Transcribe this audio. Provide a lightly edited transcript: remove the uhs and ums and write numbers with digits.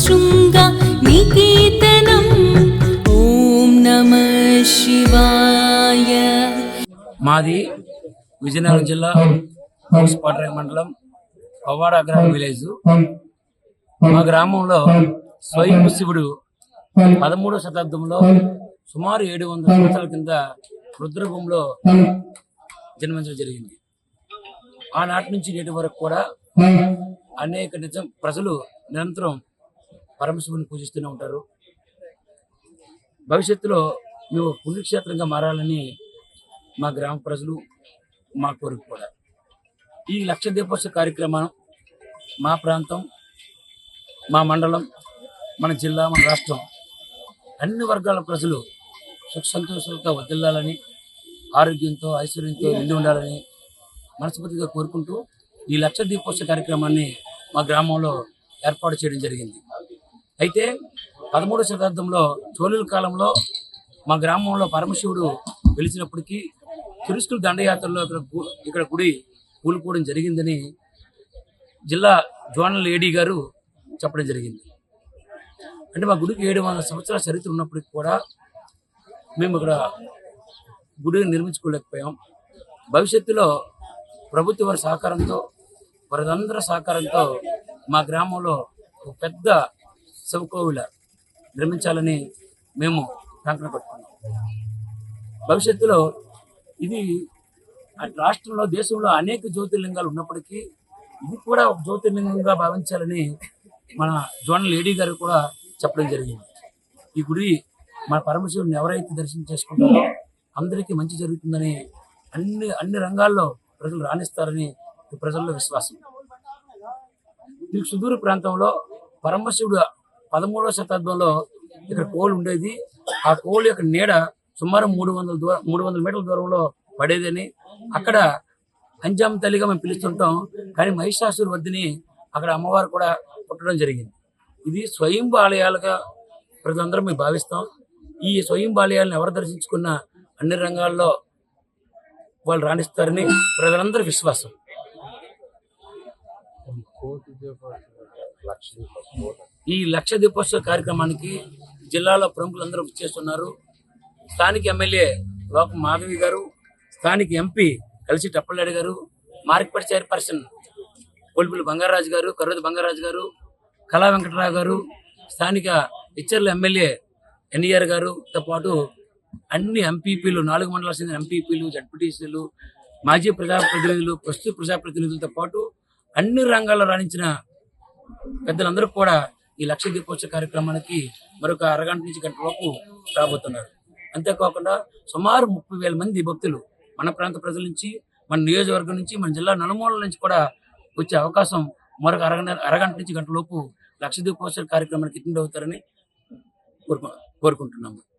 శృంగ నికేతనం. ఓం నమః శివాయ. మాది విజయనగరం జిల్లా కోసపాట్ర మండలం పవ్వాడ అగ్రహారం విలేజ్. మా గ్రామంలో స్వయం శివుడు 13వ శతాబ్దంలో సుమారు 700 సంవత్సరాల కింద రుద్రభూమిలో జన్మించడం జరిగింది. ఆనాటి నుంచి నేటి వరకు కూడా అనేక ప్రజలు నిరంతరం పరమశివుని పూజిస్తూనే ఉంటారు. భవిష్యత్తులో మేము పుణ్యక్షేత్రంగా మారాలని మా గ్రామ ప్రజలు మా కోరిక కూడా. ఈ లక్ష దీపోత్సవ కార్యక్రమం మా ప్రాంతం, మా మండలం, మన జిల్లా, మన రాష్ట్రం అన్ని వర్గాల ప్రజలు సుఖ సంతోషాలతో వర్ధిల్లాలని, ఆరోగ్యంతో ఐశ్వర్యంతో నిండి ఉండాలని మనస్ఫూర్తిగా కోరుకుంటూ ఈ లక్ష దీపోత్సవ కార్యక్రమాన్ని మా గ్రామంలో ఏర్పాటు చేయడం జరిగింది. అయితే 13వ శతాబ్దంలో చోళుల కాలంలో మా గ్రామంలో పరమశివుడు వెలిసినప్పటికీ తురుస్కుల దండయాత్రలో ఇక్కడ గుడి కూలిపోవడం జరిగిందని జిల్లా జోనల్ ఏడీ గారు చెప్పడం జరిగింది. అంటే మా గుడికి 700 సంవత్సరాల చరిత్ర ఉన్నప్పటికీ కూడా మేము ఇక్కడ గుడిని నిర్మించుకోలేకపోయాం. భవిష్యత్తులో ప్రభుత్వ వారి సహకారంతో, వారందరి సహకారంతో మా గ్రామంలో ఒక పెద్ద శివకోవిల నిర్మించాలని మేము కంకణ పట్టుకున్నాం. భవిష్యత్తులో ఇది రాష్ట్రంలో, దేశంలో అనేక జ్యోతిర్లింగాలు ఉన్నప్పటికీ ఇది కూడా ఒక జ్యోతిర్లింగంగా భావించాలని మన జోనల్ ఏడీ గారు కూడా చెప్పడం జరిగింది. ఈ గుడి మన పరమశివుని ఎవరైతే దర్శనం చేసుకుంటారో అందరికీ మంచి జరుగుతుందని, అన్ని రంగాల్లో ప్రజలు రాణిస్తారని ప్రజల్లో విశ్వాసం. ఈ సుదూర ప్రాంతంలో పరమశివుడు 13వ శతాబ్దంలో ఇక్కడ కోలు ఉండేది. ఆ కోలు యొక్క నీడ సుమారు 300 మీటర్ల దూరంలో పడేదని, అక్కడ అంజాం తల్లిగా మేము పిలుస్తుంటాం. కానీ మహిషాసుర వద్దని అక్కడ అమ్మవారు కూడా పుట్టడం జరిగింది. ఇది స్వయంభూ ఆలయాలుగా ప్రజలందరం మేము భావిస్తాం. ఈ స్వయంభూ ఆలయాలను ఎవరు దర్శించుకున్న అన్ని రంగాల్లో వాళ్ళు రాణిస్తారని ప్రజలందరూ విశ్వాసం. ఈ లక్ష దీపోత్సవ కార్యక్రమానికి జిల్లాలో ప్రముఖులందరూ చేస్తున్నారు. స్థానిక ఎమ్మెల్యే లోకం మాధవి గారు, స్థానిక ఎంపీ కలిసి టప్పలనాయుడు గారు, మార్కెట్ చైర్పర్సన్ కోల్పిల్లి బంగారాజు గారు, కర్రోజు బంగారాజు గారు, కళా వెంకటరావు గారు, స్థానిక ఇచ్చర్ల ఎమ్మెల్యే ఎన్ఈఆర్ గారుతో పాటు అన్ని ఎంపీపీలు, 4 మండలాలకు చెందిన ఎంపీపీలు, జడ్పీటీసీలు, మాజీ ప్రజాప్రతినిధులు, ప్రస్తుత ప్రజాప్రతినిధులతో పాటు అన్ని రంగాల్లో రాణించిన పెద్దలందరూ కూడా ఈ లక్ష దీపోత్సవ కార్యక్రమానికి మరొక అరగంట నుంచి గంట లోపు రాబోతున్నారు. అంతేకాకుండా సుమారు 30,000 మంది భక్తులు మన ప్రాంత ప్రజల నుంచి, మన నియోజకవర్గం నుంచి, మన జిల్లా నలుమూలల నుంచి కూడా వచ్చే అవకాశం మరొక అరగంట నుంచి గంట లోపు లక్ష దీపోత్సవ కార్యక్రమానికి అటెండ్ అవుతారని కోరుకుంటున్నాము.